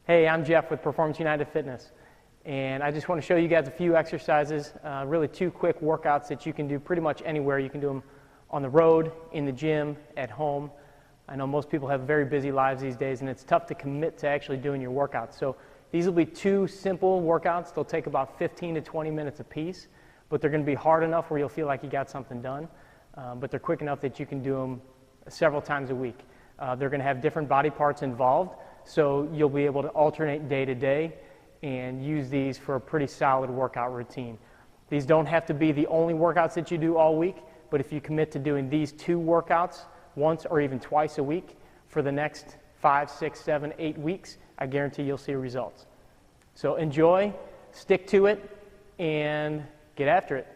Hey, I'm Jeff with Performance United Fitness, and I just want to show you guys a few exercises, really two quick workouts that you can do pretty much anywhere. You can do them on the road, in the gym, at home. I know most people have very busy lives these days, and it's tough to commit to actually doing your workouts. So these will be two simple workouts. They'll take about 15 to 20 minutes apiece, but they're going to be hard enough where you'll feel like you got something done, but they're quick enough that you can do them several times a week. They're going to have different body parts involved, so you'll be able to alternate day to day and use these for a pretty solid workout routine. These don't have to be the only workouts that you do all week, but if you commit to doing these two workouts once or even twice a week for the next 5, 6, 7, 8 weeks, I guarantee you'll see results. So enjoy, stick to it, and get after it.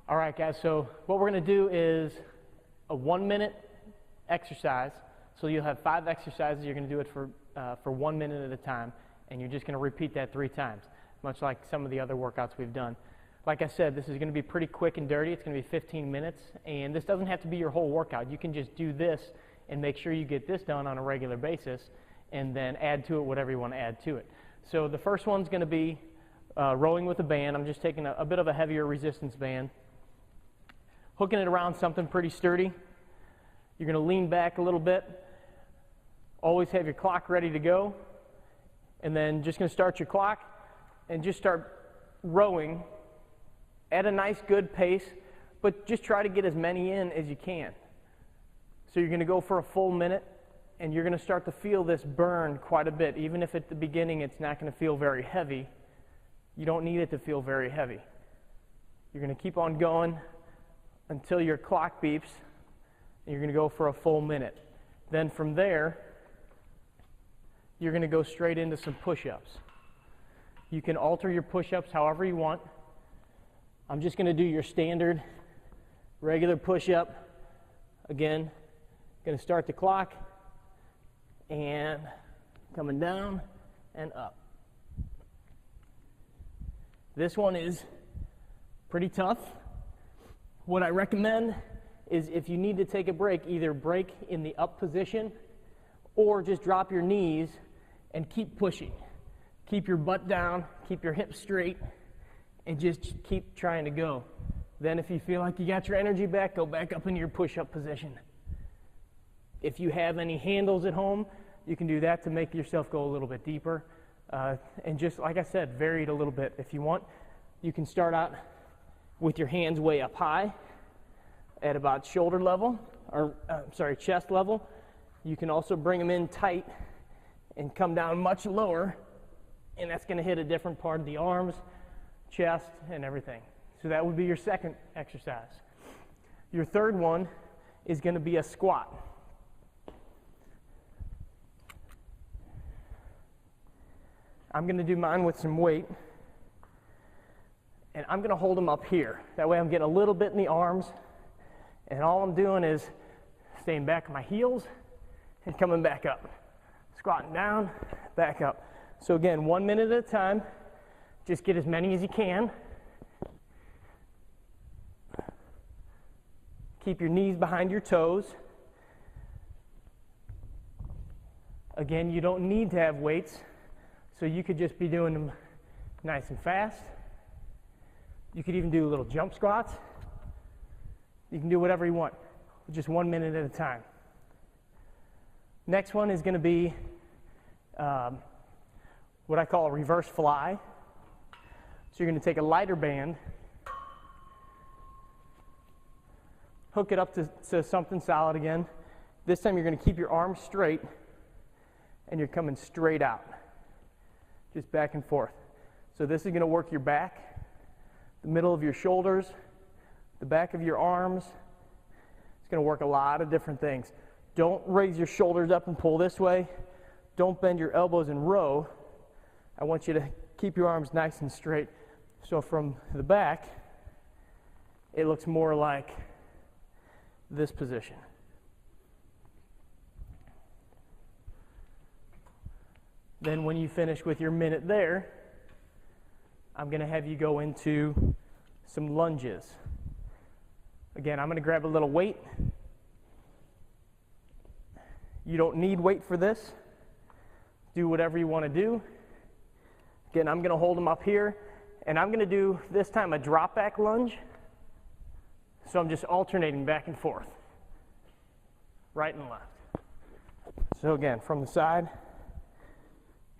All right, guys, so what we're going to do is a 1-minute exercise. So you'll have 5 exercises. You're going to do it for 1 minute at a time, and you're just going to repeat that 3 times, much like some of the other workouts we've done. Like I said, this is going to be pretty quick and dirty. It's going to be 15 minutes, and this doesn't have to be your whole workout. You can just do this and make sure you get this done on a regular basis, and then add to it whatever you want to add to it. So the first one's going to be rowing with a band. I'm just taking a bit of a heavier resistance band, hooking it around something pretty sturdy. You're going to lean back a little bit. Always have your clock ready to go. And then just going to start your clock and just start rowing at a nice, good pace, but just try to get as many in as you can. So you're going to go for a full minute, and you're going to start to feel this burn quite a bit. Even if at the beginning it's not going to feel very heavy, you don't need it to feel very heavy. You're going to keep on going until your clock beeps, and you're going to go for a full minute. Then from there, you're going to go straight into some push-ups. You can alter your push-ups however you want. I'm just going to do your standard regular push-up. Again, going to start the clock and coming down and up. This one is pretty tough. What I recommend is if you need to take a break, either break in the up position or just drop your knees and keep pushing. Keep your butt down, keep your hips straight, and just keep trying to go. Then if you feel like you got your energy back, go back up into your push-up position. If you have any handles at home, you can do that to make yourself go a little bit deeper. And just like I said, vary it a little bit. If you want, you can start out with your hands way up high at about shoulder level, or chest level. You can also bring them in tight and come down much lower, and that's going to hit a different part of the arms, chest, and everything. So that would be your second exercise. Your third one is going to be a squat. I'm going to do mine with some weight, and I'm going to hold them up here. That way I'm getting a little bit in the arms, and all I'm doing is staying back on my heels and coming back up. Squatting down, back up. So again, 1 minute at a time. Just get as many as you can. Keep your knees behind your toes. Again, you don't need to have weights, so you could just be doing them nice and fast. You could even do little jump squats. You can do whatever you want, just 1 minute at a time. Next one is going to be what I call a reverse fly. So you're going to take a lighter band, hook it up to something solid again. This time you're going to keep your arms straight, and you're coming straight out, just back and forth. So this is going to work your back, the middle of your shoulders, the back of your arms. It's going to work a lot of different things. Don't raise your shoulders up and pull this way. Don't bend your elbows and row. I want you to keep your arms nice and straight. So from the back, it looks more like this position. Then when you finish with your minute there, I'm going to have you go into some lunges. Again, I'm going to grab a little weight, You don't need weight for this. Do whatever you want to do. Again, I'm going to hold them up here, and I'm going to do, this time, a drop back lunge. So I'm just alternating back and forth, right and left. So again, from the side,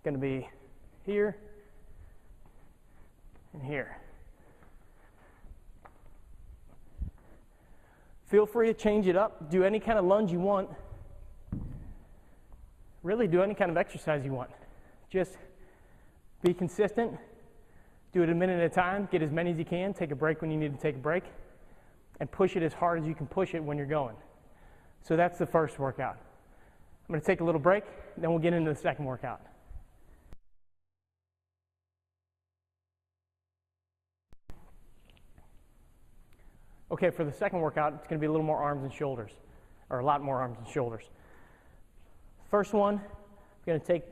going to be here and here. Feel free to change it up. Do any kind of lunge you want. Really do any kind of exercise you want. Just be consistent. Do it a minute at a time. Get as many as you can. Take a break when you need to take a break. And push it as hard as you can push it when you're going. So that's the first workout. I'm going to take a little break, then we'll get into the second workout. Okay, for the second workout, it's going to be a little more arms and shoulders, or a lot more arms and shoulders. First one, I'm going to take,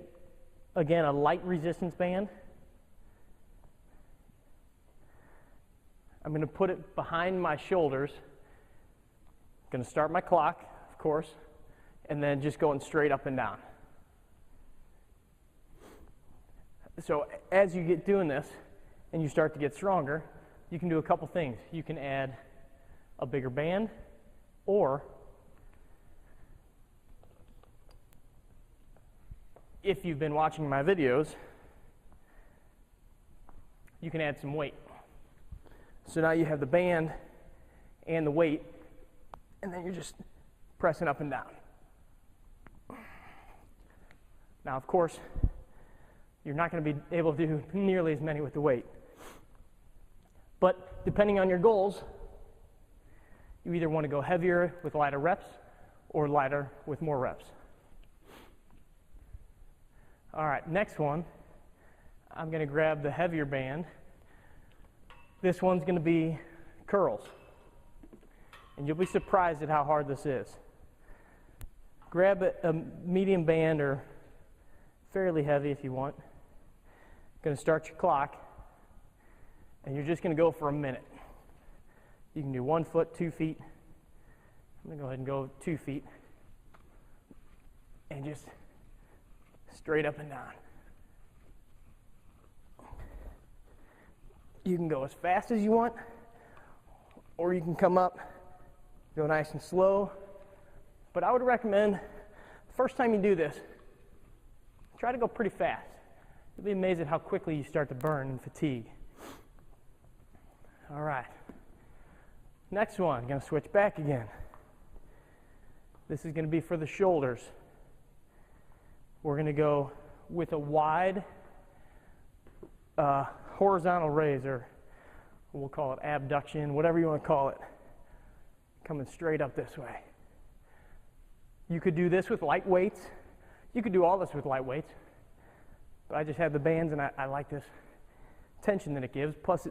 again, a light resistance band. I'm going to put it behind my shoulders. I'm going to start my clock, of course, and then just going straight up and down. So as you get doing this and you start to get stronger, you can do a couple things. You can add a bigger band, or if you've been watching my videos, you can add some weight. So now you have the band and the weight, and then you're just pressing up and down. Now, of course, you're not going to be able to do nearly as many with the weight. But depending on your goals, you either want to go heavier with lighter reps or lighter with more reps. All right, next one, I'm going to grab the heavier band. This one's going to be curls. And you'll be surprised at how hard this is. Grab a medium band or fairly heavy if you want. Going to start your clock, and you're just going to go for a minute. You can do 1 foot, 2 feet. I'm going to go ahead and go 2 feet. And just straight up and down. You can go as fast as you want, or you can come up, go nice and slow. But I would recommend, the first time you do this, try to go pretty fast. You'll be amazed at how quickly you start to burn and fatigue. All right. Next one, I'm going to switch back again. This is going to be for the shoulders. We're going to go with a wide horizontal raise, or we'll call it abduction, whatever you want to call it, coming straight up this way. You could do this with light weights. You could do all this with light weights, but I just have the bands, and I like this tension that it gives. Plus,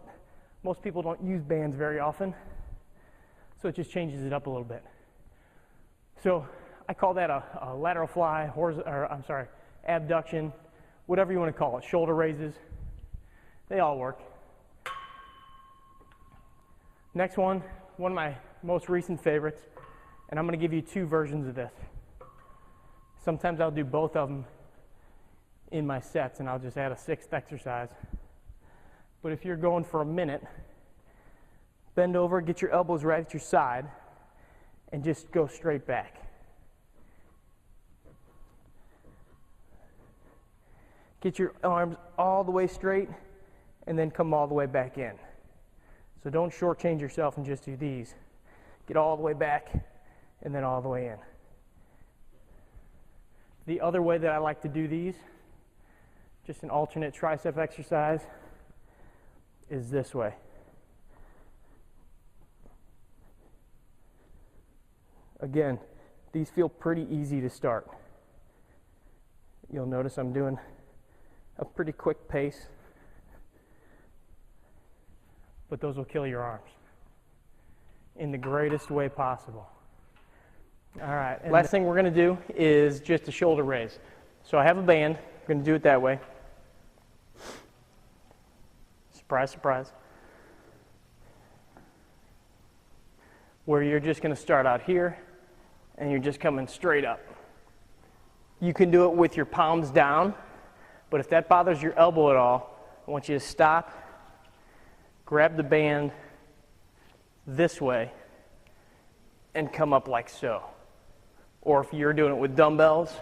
most people don't use bands very often, so it just changes it up a little bit. So I call that a lateral fly, abduction, whatever you want to call it, shoulder raises. They all work. Next one of my most recent favorites, and I'm going to give you 2 versions of this. Sometimes I'll do both of them in my sets, and I'll just add a 6th exercise. But if you're going for a minute, bend over, get your elbows right at your side, and just go straight back. Get your arms all the way straight, and then come all the way back in. So don't shortchange yourself and just do these. Get all the way back, and then all the way in. The other way that I like to do these, just an alternate tricep exercise, is this way. Again, these feel pretty easy to start. You'll notice I'm doing a pretty quick pace, but those will kill your arms in the greatest way possible. All right, and last thing we're going to do is just a shoulder raise. So I have a band. I'm going to do it that way. Surprise, surprise. Where you're just going to start out here, and you're just coming straight up. You can do it with your palms down, but if that bothers your elbow at all, I want you to stop, grab the band this way, and come up like so. Or if you're doing it with dumbbells,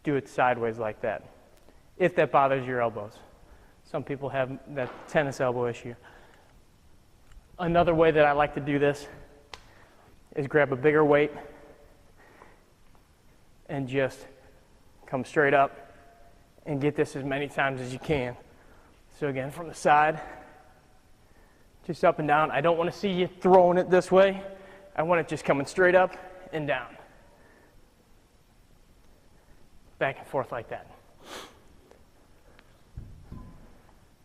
do it sideways like that, if that bothers your elbows. Some people have that tennis elbow issue. Another way that I like to do this is grab a bigger weight and just come straight up and get this as many times as you can. So again, from the side, just up and down. I don't want to see you throwing it this way. I want it just coming straight up and down. Back and forth like that.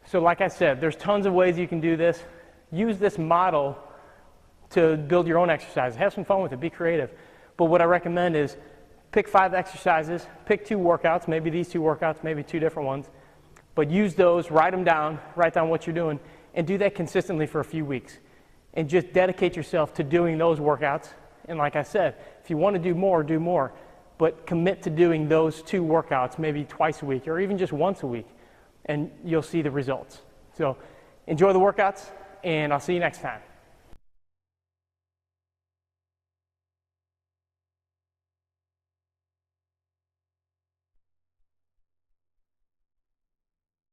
So like I said, there's tons of ways you can do this. Use this model to build your own exercises. Have some fun with it. Be creative. But what I recommend is pick 5 exercises, pick 2 workouts, maybe these 2 workouts, maybe 2 different ones. But use those, write them down, write down what you're doing, and do that consistently for a few weeks. And just dedicate yourself to doing those workouts. And like I said, if you want to do more, do more. But commit to doing those 2 workouts maybe twice a week or even just once a week, and you'll see the results. So enjoy the workouts, and I'll see you next time.